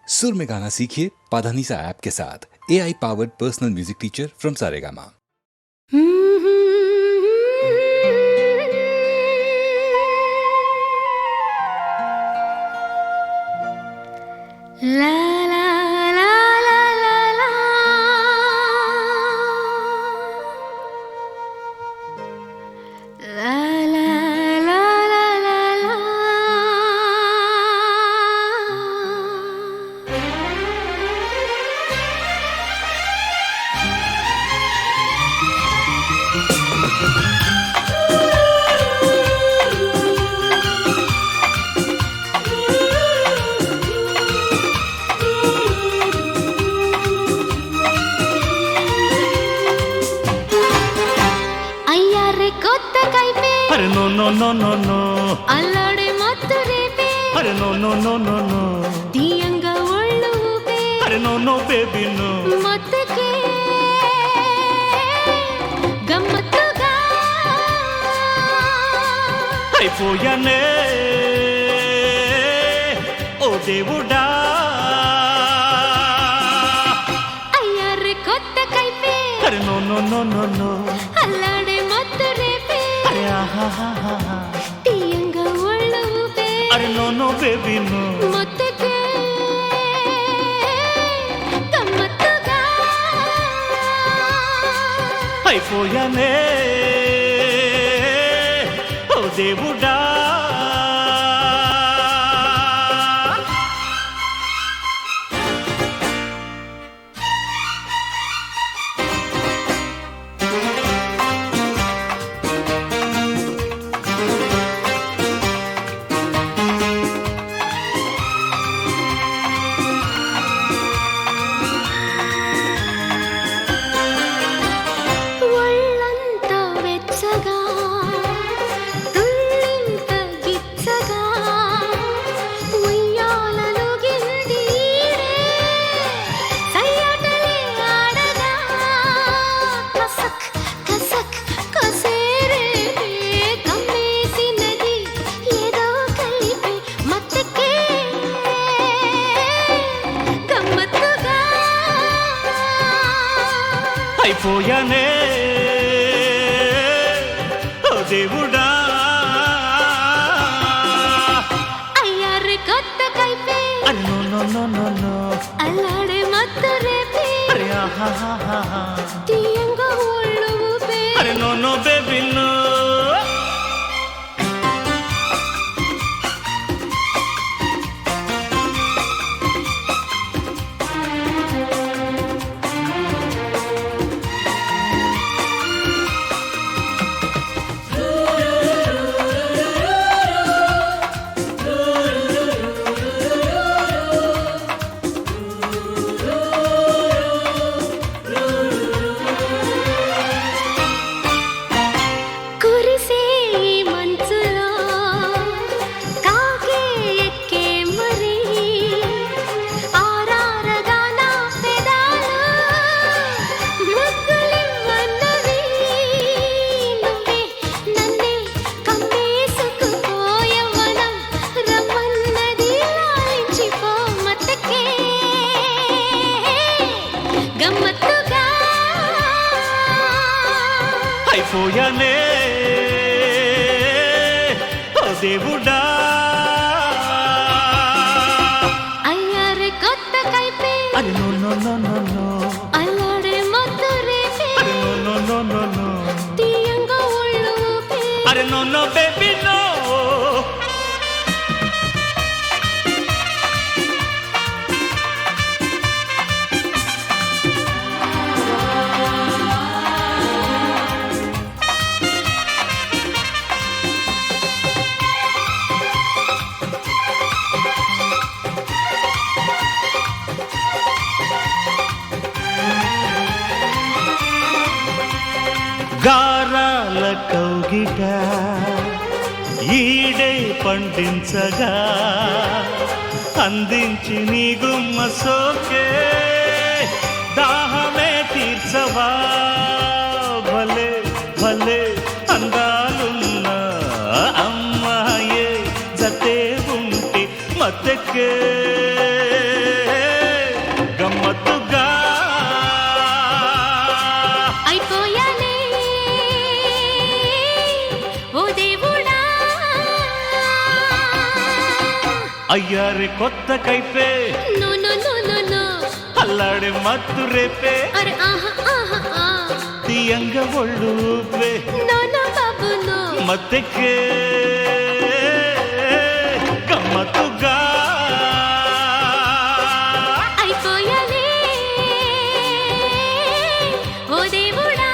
सुर में गाना सीखिए पाधानीसा ऐप के साथ। AI powered personal music teacher from Saregama. ला ला ला ला ला ला ला ला ला ला ला కొత్త కైపే అరే no no no no no అల్లాడే మత్తు రేపే అరే no no no no no తీయంగా ఒళ్ళు ఊపే అరే నో నో బేబీ నో మత్తుకే గమ్మత్తుగా అయిపోయానే ఓ దేవుడా అయ్యారే కొత్త కైపే అరే no no no no no అల్లాడే మత్తు రేపే అరే ఆహాహాహా తీయంగా ఒళ్ళు ఊపే అరే నో నో బేబీ నో మత్తుకే గమ్మత్తుగా అయిపోయానే ఓ దేవుడా ఒళ్ళంతా వెచ్చగా తుళ్ళింత గిచ్చగా ఉయ్యాలలుగింది సయ్యాటలే ఆడగా కసక్ కసక్ కసేరే కమ్మేసినది ఏదో కలిపి మత్తకే గమ్మత్తుగా అయిపోయానే ఓ దేవుడా అయ్యారే కొత్త కైపే అరే no no no no no అల్లాడే మత్తు రేపే అరే ఆహాహాహా తీయంగా ఒళ్ళు ఊపే అరే నో నో బేబీ నో కురిసే ఈ మంచులో కాకే ఎక్కే మరి ఆరారగా నా పెదాలు ముగ్గులివ్వన్నవి నువ్వే నన్నే కమ్మేసుకుపోయవనం రమ్మన్నది లాలించిపో మత్తకే గమ్మత్తుగా అయిపోయానే ఓ దేవుడా అయ్యారే కొత్త కైపే అరే no no no no no అల్లాడే మత్తు రేపే అరే no no no no no తీయంగా ఒళ్ళు ఊపే అరే నో నో బేబీ నో గారాల కౌగిట ఈడే పండించగా అందించి నీ గుమ్మ సోకే దాహమే తీర్చవా భలే భలే అందాలున్న అమ్మాయే జతే ఉంటే మత్తకే అయ్యారే కొత్త కైపే no no no no no అల్లాడే మత్తు రేపే అరే ఆహా ఆహా ఆ తీయంగ ఒళ్ళు ఊపే నో నో బాబు నో మత్తెక్కే గమ్మత్తుగా అయిపోయాలే ఓ దేవుడా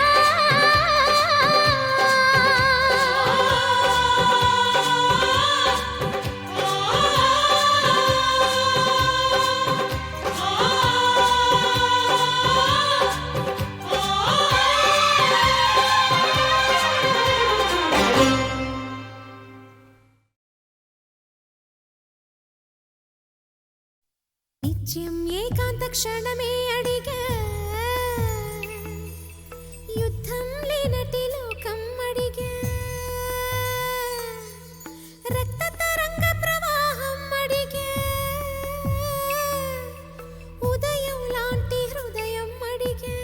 నిత్యం ఏకాంత క్షణమే అడిగా యుద్ధం లేనటి లోకం అడిగా రక్త తరంగ ప్రవాహం అడిగా ఉదయం లాంటి హృదయం అడిగా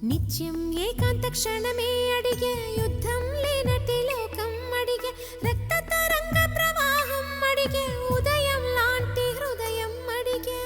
నిత్యం ఏకాంత క్షణమే అడిగా యుద్ధం లేనటి లోకం అడిగా రక్త తరంగ ప్రవాహం అడిగా ఉదయం లాంటి హృదయం అడిగా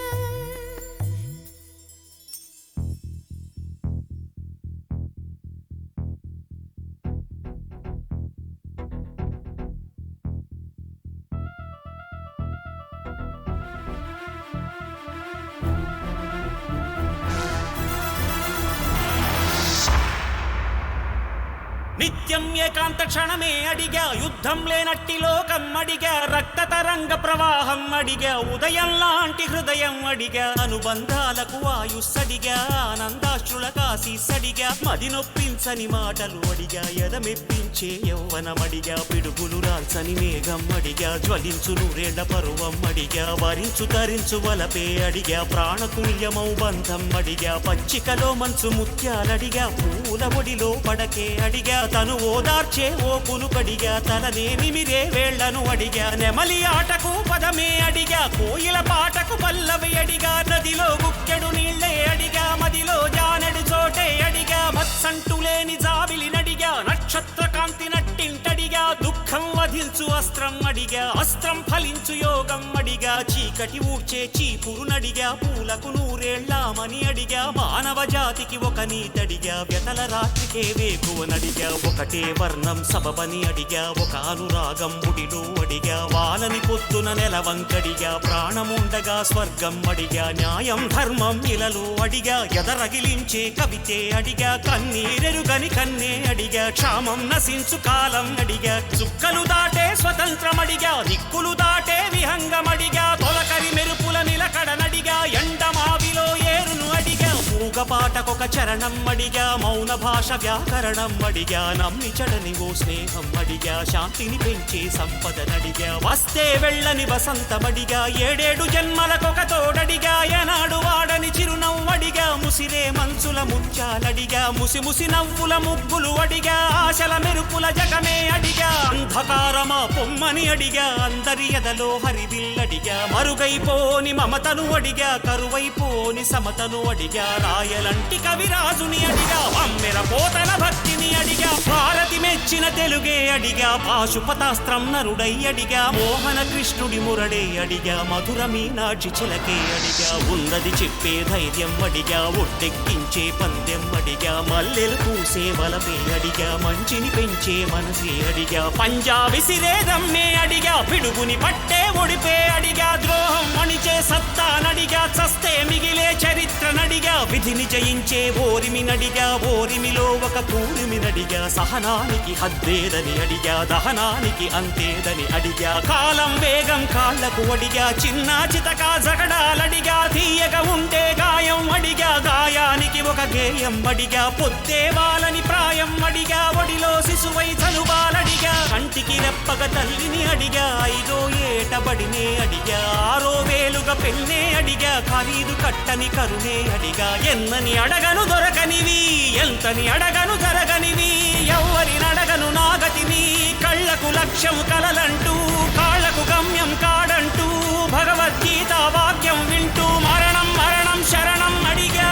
నిత్యం ఏకాంత క్షణమే అడిగా యుద్ధం లేనట్టి లోకం అడిగా రక్త తరంగ ప్రవాహం అడిగా ఉదయం లాంటి హృదయం అడిగా అనుబంధాలకు ఆయుస్సడిగా ఆనందాశ్రుల కాశీసడిగా మది నొప్పించని మాటలు అడిగా ఎదమెప్పించే యౌవనమడిగా పిడుగులు రాల్చని మేఘం అడిగా జ్వలించు నూరేళ్ల పరువం అడిగా వరించు తరించు వలపే అడిగా ప్రాణతుల్యమౌ బంధం అడిగా పచ్చికలో మంచు ముత్యాలడిగా పూల ఒడిలో పడకే అడిగా తను ఓదార్చే ఓ కునుకడిగా తననే నిమిరే వేళ్లను అడిగా నెమలి ఆటకు పదమే అడిగా కోయిల పాటకు పల్లవి అడిగా నదిలో గుక్కెడు నీళ్లే అడిగా మదిలో జానెడు చోటే అడిగా మత్సంటు లేని జాబిలి నడిగా నక్షత్ర కాంతి నట్టింటడిగా దుఃఖం వధించు అస్త్రం అడిగా అస్త్రం ఫలించు యోగం అడిగా చీకటి ఊడ్చే చీపురు నడిగా పూలకు నూరేళ్లామని అడిగా మానవ జాతికి ఒక నీతడిగా వ్యతల రాత్రికే వేకువనడిగా ఒకటే వర్ణం సబబని అడిగా ఒక అనురాగం ముడిలో అడిగా వాలని పొద్దున నెలవంకడిగా ప్రాణముండగా స్వర్గం అడిగా న్యాయం ధర్మం ఇలలో అడిగా ఎదరగిలించే కవితే అడిగా కన్నీరెరుగని కన్నే అడిగా క్షామం నశించు కాలం అడిగా చుక్కలు దాటే స్వతంత్రం అడిగా దిక్కులు దాటే విహంగమడిగా తొలకరి మెరుపుల నిలకడనడిగా ఎండమావిలో ఏరును అడిగా మూగపాటకొక చరణం అడిగా మౌన భాష వ్యాకరణం అడిగా నమ్మి చడని ఓ స్నేహం అడిగా శాంతిని పెంచే సంపదనడిగా వస్తే వెళ్ళని వసంతమడిగా ఏడేడు జన్మలకొక తోడడిగా ఏనాడు వాడని చిరునవ్వడిగా ముసిరే మంచుల ముత్యాలడిగా ముసి ముసి నవ్వుల ముగ్గులు అడిగా ఆశల మెరుపుల జగమే అడిగా అంధకారమా పొమ్మని అడిగా అందరి ఎదలో హరివిల్లడిగా మరుగైపోని మమతను అడిగా కరువైపోని సమతను అడిగా రాయలంటి కవిరాజుని అడిగా అమ్మెర పోతన భక్తిని అడిగా భారతి మెచ్చిన తెలుగే అడిగా పాశుపతాస్త్రం నరుడై అడిగా మోహన కృష్ణుడి మురడే అడిగా మధుర మీనాక్షి చిలకే అడిగా ఉన్నది చెప్పే ధైర్యం అడిగా ఒట్టెక్కించే పందెం అడిగా మల్లెలు పూసే వలపే అడిగా మంచిని పెంచే మనసే అడిగా పంజా విసిరే దమ్మే అడిగా పిడుగుని పట్టే ఒడిపే అడిగా ద్రోహం అణిచే సత్తా నడిగా చస్తే మిగిలే చరిత్ర నడిగా విధిని జయించే ఓరిమి నడిగా ఓరిమిలో ఒక కూరిమి నడిగా సహనానికి హద్దేదని అడిగా దహనానికి అంతేదని అడిగా కాలం వేగం కాళ్లకు అడిగా చిన్న చితకా జగడాలడిగా తీయగా ఉంటే గాయం అడిగా గాయానికి ఒక గేయం అడిగా పొద్దే వాళ్ళని ప్రాయం అడిగా ఒడిలో శిశువై చలువాలడిగా కంటికి రెప్పగ తల్లిని అడిగా ఐదో ఏటబడినే అడిగా ఆరో వేలుగా పెన్నే అడిగా ఖరీదు కట్టని కరుణే అడిగా ఎన్నని అడగను దొరకనివి ఎంతని అడగను జరగనివి ఎవ్వరి నడగను నాగతిని కళ్ళకు లక్ష్యం కలలంటూ కాళ్లకు గమ్యం కాడంటూ భగవద్గీత వాక్యం వింటూ మరణం మరణం శరణం అడిగా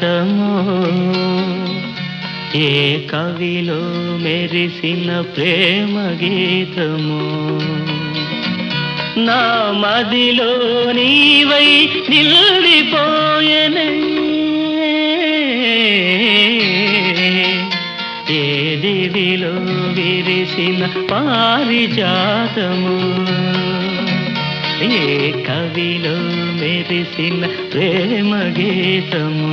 జాతము ఏ కవిలో మెరిసిన ప్రేమ గీతము నా మదిలో నీవై నిలిపోయెనే ఏ దివిలో విరిసిన పారిజాతము ఏ కవిలో మెరిసిన ప్రేమ గీతము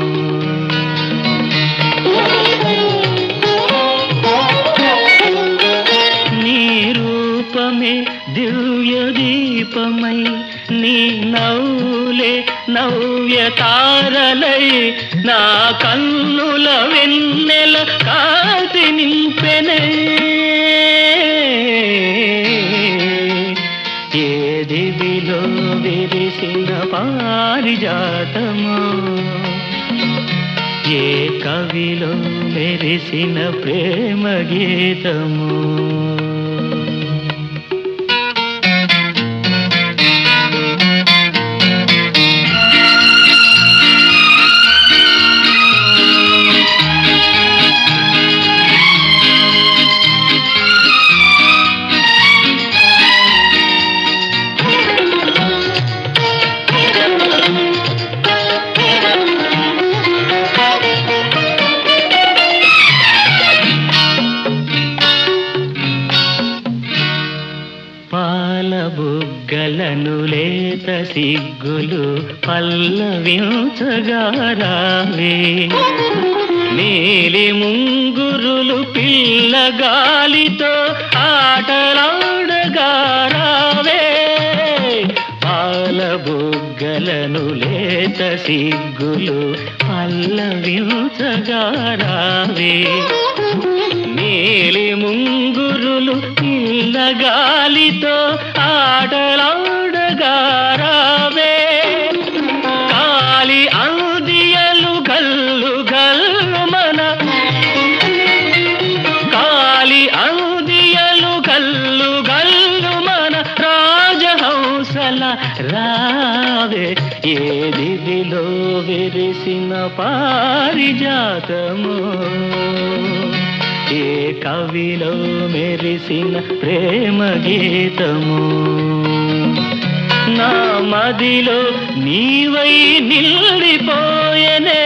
నీ రూపమే దివ్య దీపమై నీ నవ్వులే నవ్య తారలై నా కన్నుల వెన్నెల కాంతి నింపెనే ఏ దివిలో విరిసిన పారిజాతము ఏ కవిలో మెరిసిన ప్రేమ గీతము బుగ్గలను లేత సిగ్గులు పల్లవించగా రావే నీలి ముంగురులు పిల్లగాలితో ఆటలాడగా రావే పాల బుగ్గలను లేత సిగ్గులు పల్లవించగా రావే నీలి ముంగురులు పిల్లగాలితో ఆటలాడగా రావే కాలి అందియలు గల్లు గల్లు మన కాలి అందియలు గల్లు గల్లు మన రాజహంసల రావే ఏ దివిలో విరిసిన పారిజాతము ఏ కవిలో మెరిసిన ప్రేమ గీతము నా మదిలో నీవై నిలిపోయెనే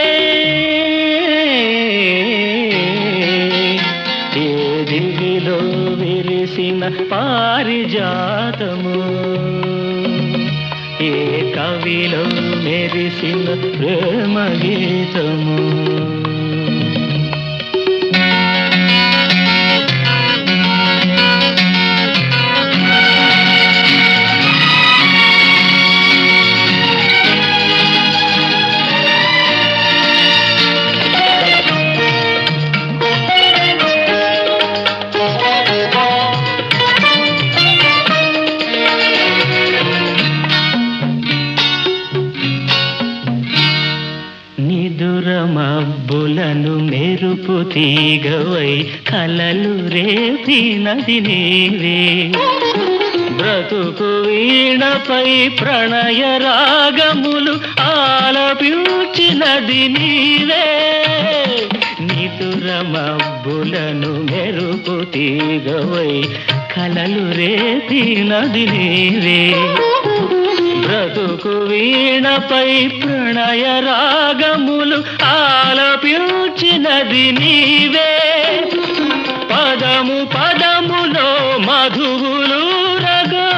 ఏ దివిలో విరిసిన పారిజాతము ఏ కవిలో మెరిసిన ప్రేమ గీతము మబ్బులను మెరుపు తీగవై కలలు రేపినది నీవే బ్రతుకు వీణపై ప్రణయ రాగములు ఆలపించినది నీవే నిదుర మబ్బులను మెరుపు తీగవై కలలు రేపినది నీవే బ్రతుకు వీణపై ప్రణయ రాగములు ఆలపించినది నీవే పదము పదములో మధువులు రగా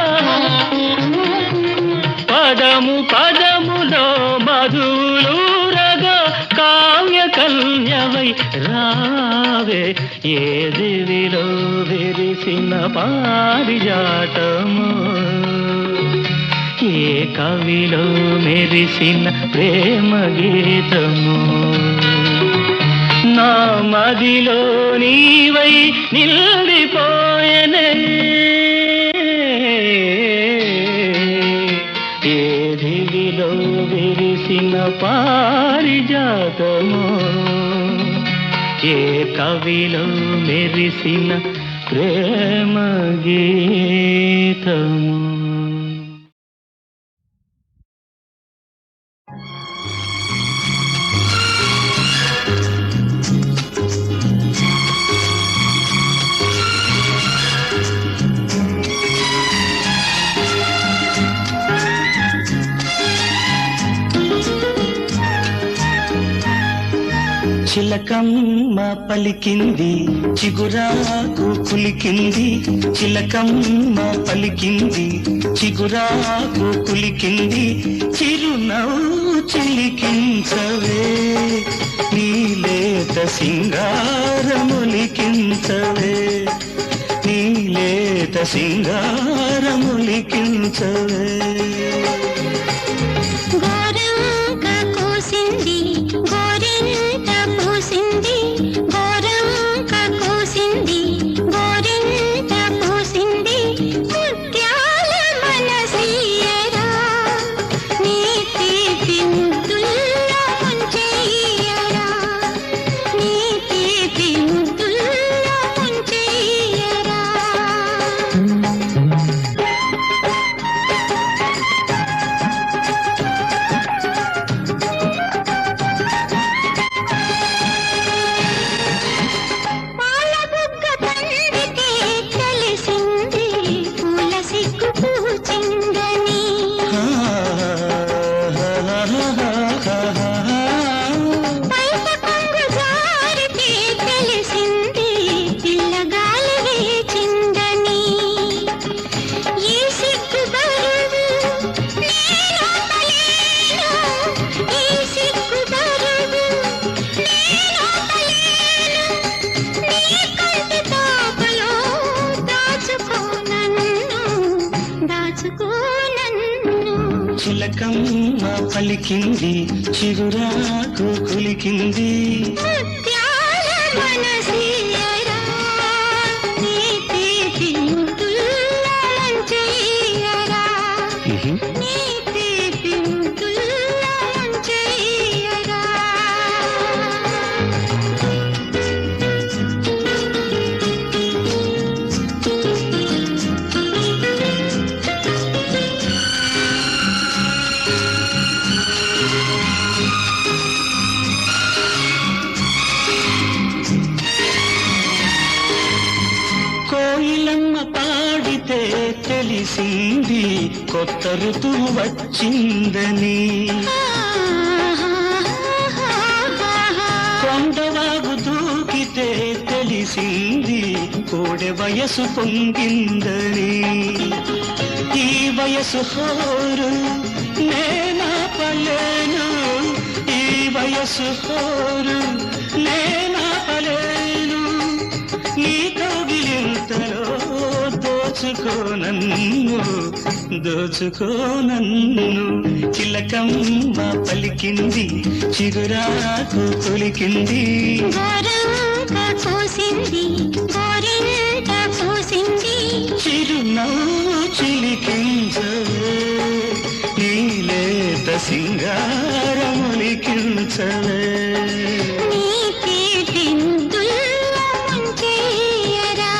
పదము పదములో మధువులు రగా కావ్య కన్యవై రావే ఏ దివిలో విరిసిన పారిజాతము ఏ కవిలో మెరిసిన ప్రేమ గీతము నా మదిలో నీవై నిలిపోయెనే ఏ దివిలో విరిసిన పారిజాతము ఏ కవిలో మెరిసిన ప్రేమ గీతము చిలకమ్మ పలికింది చిగురాకు కులికింది, చిలకమ్మ పలికింది చిగురాకు కులికింది, చిరునవ్వు చిలికించవే నీలేత సింగారములికించవే, నీలేత సింగారములికించవే. గోరంక కోసింది గోరింట పూసింది, గోరంక కోసింది గోరింట పూసింది, ముత్యాల మనసీయరా నీ తీపి ముద్దుల్లో ముంచెయ్యరా, నీ తీపి ముద్దుల్లో ముంచెయ్యరా. పాలబుగ్గ తండ్రికి తెలిసింది పూల సిగ్గు పూచిందని, బయట కొంగు జారికి తెలిసింది పిల్లగాలి వేచిందని, ఈ సిగ్గు బరువు నేనోపలేను, ఈ సిగ్గు బరువు నేనోపలేను, నీ కంటి తాపలో దాచుకో నన్ను, దాచుకో నన్ను. చిలకమ్మ పలికింది చిగురాకు కులికింది, ముత్యాల మనసీయరా నీ తీపి ముద్దుల్లో ముంచెయ్యరా, నీ తీపి ముద్దుల్లో ముంచెయ్యరా. కోయిలమ్మ పాడితే తెలిసింది కొత్త ఋతువు వచ్చిందని, కొండవాగు దూకితే తెలిసింది కోడె వయసు పొంగిందని, ఈ వయసు హోరు నేనాపలేను, ఈ వయసు హోరు నేనాపలేను, నీ కౌగిలింతలో దోచుకో నన్ను, దోచుకో నన్ను. చిలకమ్మ పలికింది చిగురాకు కులికింది, గోరంక కోసింది గోరింట పూసింది, చిరునవ్వు చిలికించవే నీలేత సింగారములికించవే. నీ తీపి ముద్దుల్లో ముంచెయ్యరా.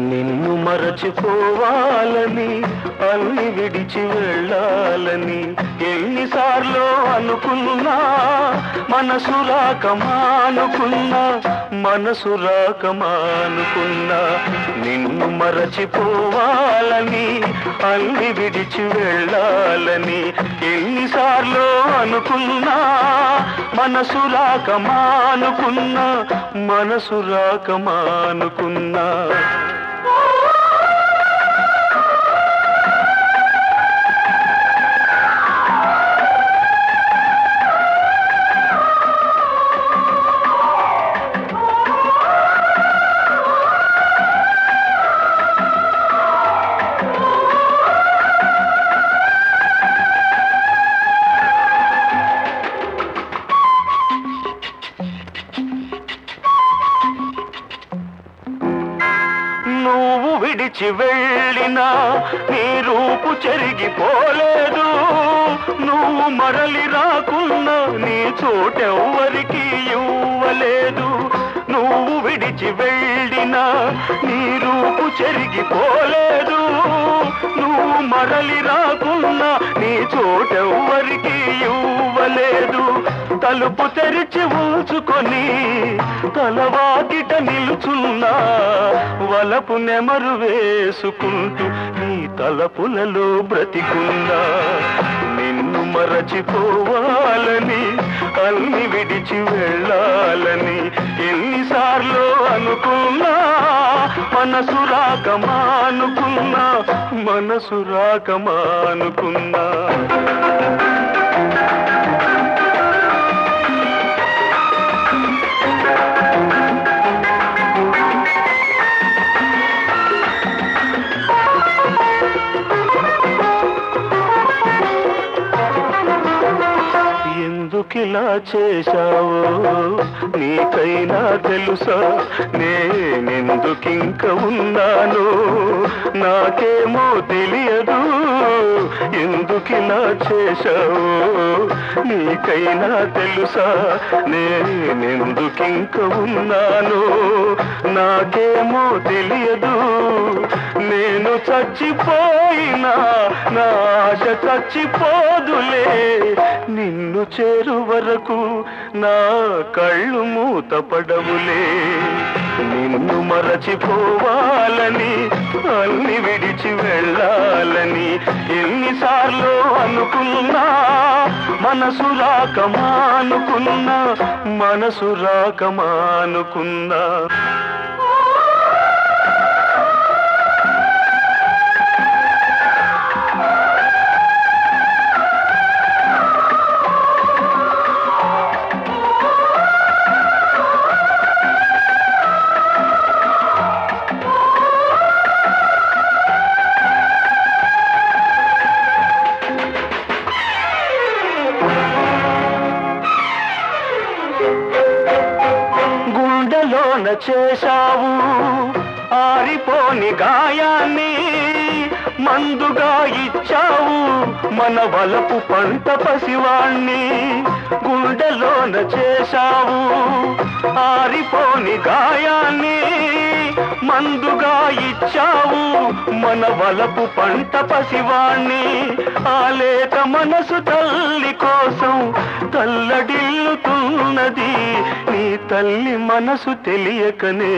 నిన్ను మరచిపోవాలని అన్ని విడిచి వెళ్ళాలని ఎన్నిసార్లు అనుకున్నా, మనసు రాక మానుకున్నా, మనసు రాక మానుకున్నా. నిన్ను మరచిపోవాలని అన్ని విడిచి వెళ్ళాలని ఎన్నిసార్లు అనుకున్నా, మనసు రాక మానుకున్నా, మనసు రాక మానుకున్నా. నువ్వు విడిచి వెళ్ళినా నీ రూపు చెరిగిపోలేదు, నువ్వు మరలి రాకున్నా నీ చోటెవ్వరికి ఇవ్వలేదు. నువ్వు విడిచి వెళ్ళినా నీ రూపు చెరిగిపోలేదు, నువ్వు మరలి రాకున్నా నీ చోటెవ్వరికి ఇవ్వలేదు. తలుపు తెరిచి ఉంచుకొని తలవాకిట నిలుచున్నా వలపు నెమరు వేసుకుంటూ నీ తలపులలో బ్రతికున్నా నిన్ను మరచిపోవాలని అన్ని విడిచి వెళ్ళాలని ఎన్నిసార్లు అనుకున్నా మనసు రాక మానుకున్నా మనసు రాక మానుకున్నా ఎందుకిలా చేశావో నీకైనా తెలుసా నేనెందుకింక ఉన్నాను నాకేమో తెలియదు ఎందుకిలా చేశావో నీకైనా తెలుసా నేనెందుకింక ఉన్నాను నాకేమో తెలియదు నేను చచ్చిపోయినా నా ఆశ చచ్చిపోదులే నిన్ను చేరు వరకు నా కళ్ళు మూతపడవులే నిన్ను మరచిపోవాలని అన్ని విడిచి వెళ్ళాలని ఎన్నిసార్లు అనుకున్నా మనసు రాక మానుకున్నా మనసు రాక మానుకున్నా గుండెలోన చేశావు ఆరిపోని గాయాన్ని మందుగా ఇచ్చావు మన వలపు పంట పసివాణ్ణి గుండెలోన చేశావు ఆరిపోని గాయాన్ని మందుగా ఇచ్చావు మన వలపు పంట పసివాణ్ణి ఆ లేత మనసు తల్లి కోసం తల్లడిల్లుతున్నది నీ తల్లి మనసు తెలియకనే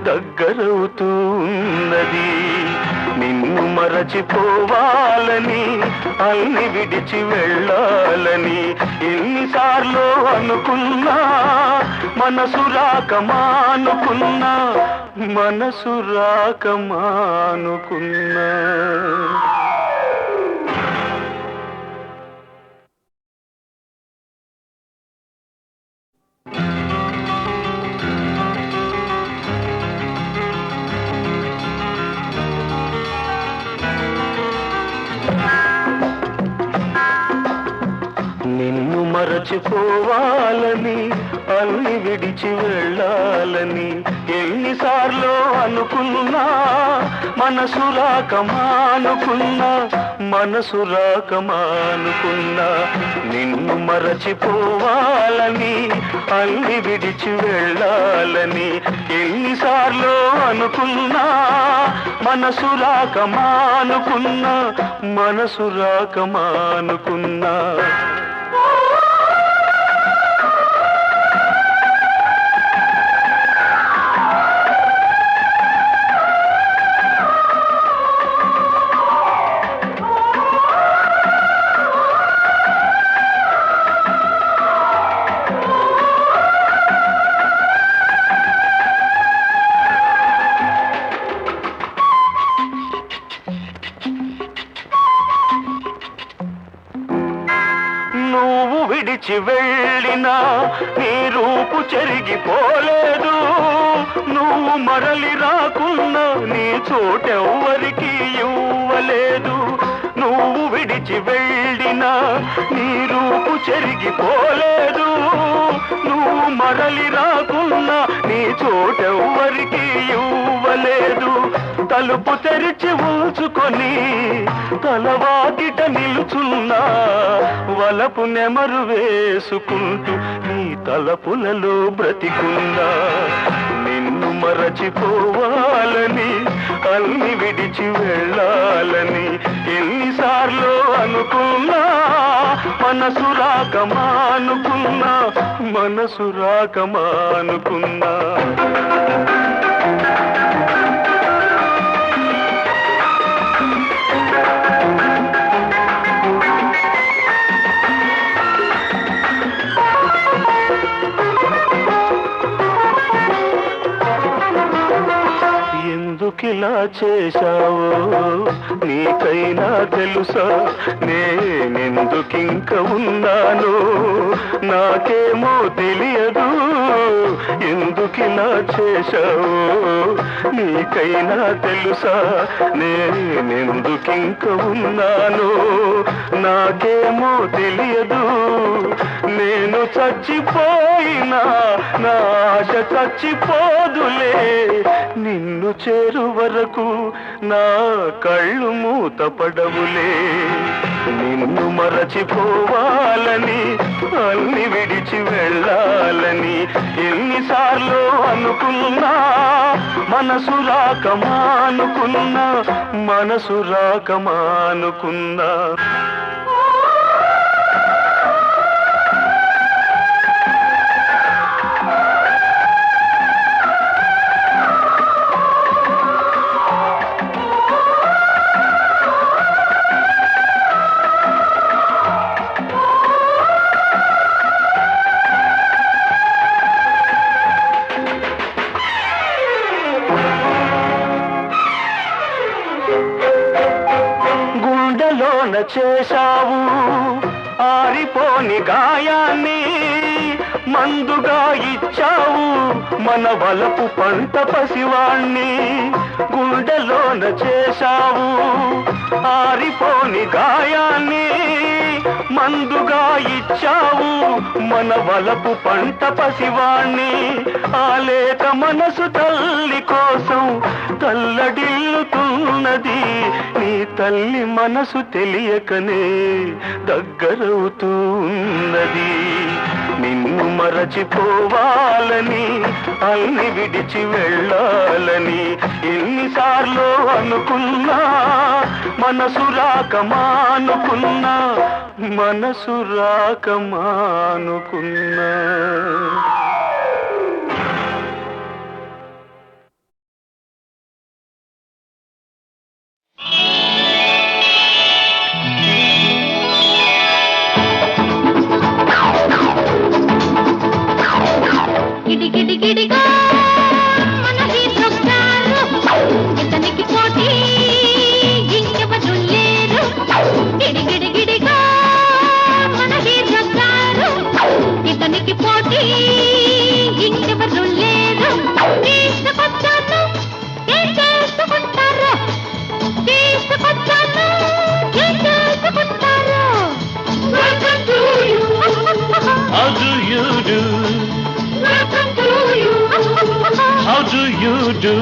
దగ్గరవుతూ ఉన్నది నిన్ను మరచిపోవాలని అన్ని విడిచి వెళ్ళాలని ఎన్నిసార్లు అనుకున్నా మనసు రాక మానుకున్నా మనసు రాక మానుకున్నా నిన్ను మరచిపోవాలని అన్ని విడిచి వెళ్ళాలని ఎన్నిసార్లు అనుకున్నా మనసు రాక మానుకున్నా మనసు రాక మానుకున్నా నిన్ను మరచిపోవాలని అన్ని విడిచి వెళ్ళాలని ఎన్నిసార్లు అనుకున్నా మనసు రాక మానుకున్నా మనసు రాక మానుకున్నా నువ్వు విడిచి వెళ్ళినా నీ రూపు చెరిగిపోలేదు నువ్వు మరలి రాకున్నా నీ చోటెవ్వరికి ఇవ్వలేదు నువ్వు విడిచి వెళ్ళినా నీ రూపు చెరిగిపోలేదు నువ్వు మరలి రాకున్నా నీ చోటెవ్వరికి ఇవ్వలేదు తలుపు తెరిచి ఉంచుకొని తలవాకిట నిలుచున్నా వలపు నెమరు వేసుకుంటూ నీ తలపులలో బ్రతికున్నా నిన్ను మరచిపోవాలని అన్ని విడిచి వెళ్ళాలని ఎన్నిసార్లు అనుకున్నా మనసు రాకమానుకున్నా మనసు రాకమానుకున్నా ఎందుకిలా చేశావో నీకైనా తెలుసా నేనెందుకింక ఉన్నాను నాకేమో తెలియదు ఎందుకిలా చేశావో నీకైనా తెలుసా నేనెందుకింక ఉన్నాను నాకేమో తెలియదు నేను చచ్చిపోయినా నా ఆశ చచ్చిపోదులే నిన్ను చేరు వరకు నా కళ్ళు మూతపడవులే నిన్ను మరచిపోవాలని అన్ని విడిచి వెళ్ళాలని ఎన్నిసార్లు అనుకున్నా మనసు రాకమానుకున్నా మనసు రాకమానుకున్నా గుండెలోన చేశావు ఆరిపోని గాయాన్ని మందుగా ఇచ్చావు మన వలపు పంట పసివాణ్ణి గుండెలోన చేశావు ఆరిపోని గాయాన్ని మందుగా ఇచ్చావు మన వలపు పంట పసివాణ్ణి ఆలేక మనసు తల్లి కోసం తల్లడిల్లుతున్నది నీ తల్లి మనసు తెలియకనే దగ్గరవుతూ ఉన్నది నిన్ను మరచిపోవాలని అన్ని విడిచి వెళ్ళాలని ఎన్నిసార్లు అనుకున్నా మనసు రాకమానుకున్నా మనసు రాకమానుకున్నా గిడిగిడిగిడిగా మన హీరో గారు ఇతనికి పోటీ ఇంకెవరు లేరు గిడిగిడిగిడిగా మన హీరో గారు ఇతనికి పోటీ ఇంకెవరు లేరు తీసుకొచ్చాను ఏం చేసుకుంటారు తీసుకొచ్చాను ఏం చేసుకుంటారు How do you do? How do you do?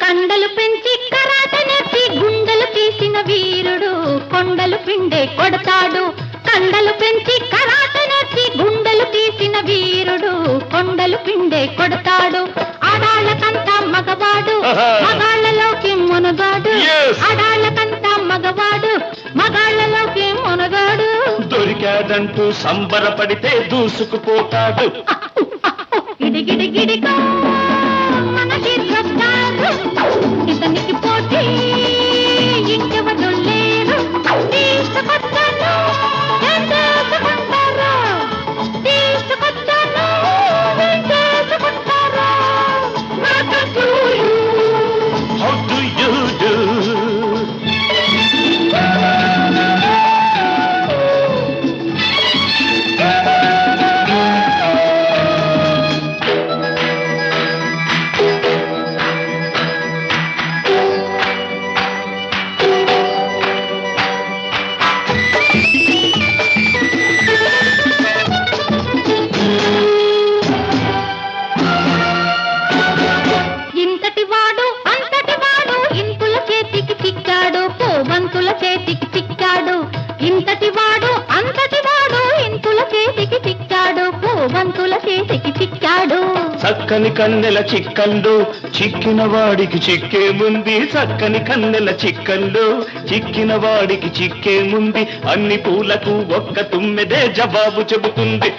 కండలు పెంచి కరాట నేర్చి గుండెలు తీసిన వీరుడు కొండలు పిండే కొడతాడు కండలు పెంచి కరాట నేర్చి గుండెలు తీసిన వీరుడు కొండలు పిండే కొడతాడు ఆడాళ్ళకంతా మగవాడు మగాళ్ళలోకి మునగాడు ఆడాళ్ళకంతా మగవాడు మగాళ్ళలోకి మునగాడు దొరికాడంటూ సంబరపడితే దూసుకుపోతాడు గిడిగిడిగిడిగా మన హీరో గారు ఇతనికి పోటీ ఇంకెవరు లేరు తీసుకొచ్చాను ఏం చేసుకుంటారు తీసుకొచ్చాను ఏం చేసుకుంటారు How do you do? ఇంతటి వాడు అంత బంతుల చేతికి చిక్కాడు చక్కని కన్నెల చిక్కల్లో చిక్కిన వాడికి చిక్కే ముంది చక్కని కన్నెల చిక్కల్లో చిక్కిన వాడికి చిక్కే ముంది అన్ని పూలకు ఒక్క తుమ్మెదే జవాబు చెబుతుంది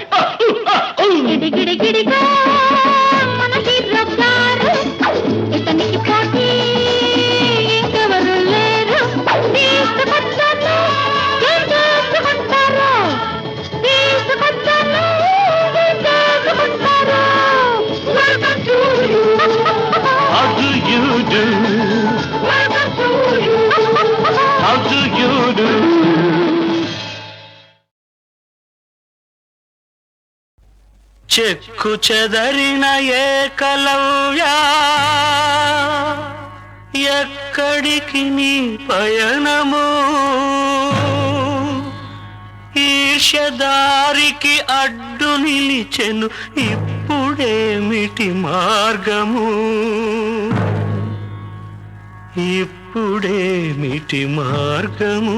గిడిగిడిగిడిగా మన హీరోగారు ఇతనికి పోటీ ఇంకెవరు లేరు తీసుకొచ్చాను ఏం చేసుకుంటారు తీసుకొచ్చాను ఏం చేసుకుంటారు How do you do? How do you do? చెక్కు చెదరిన ఏకలవ్యా ఎక్కడికి నీ పయనము ఈర్ష్యదారికి అడ్డు నిలిచెను ఇప్పుడేమిటి మార్గము ఇప్పుడేమిటి మార్గము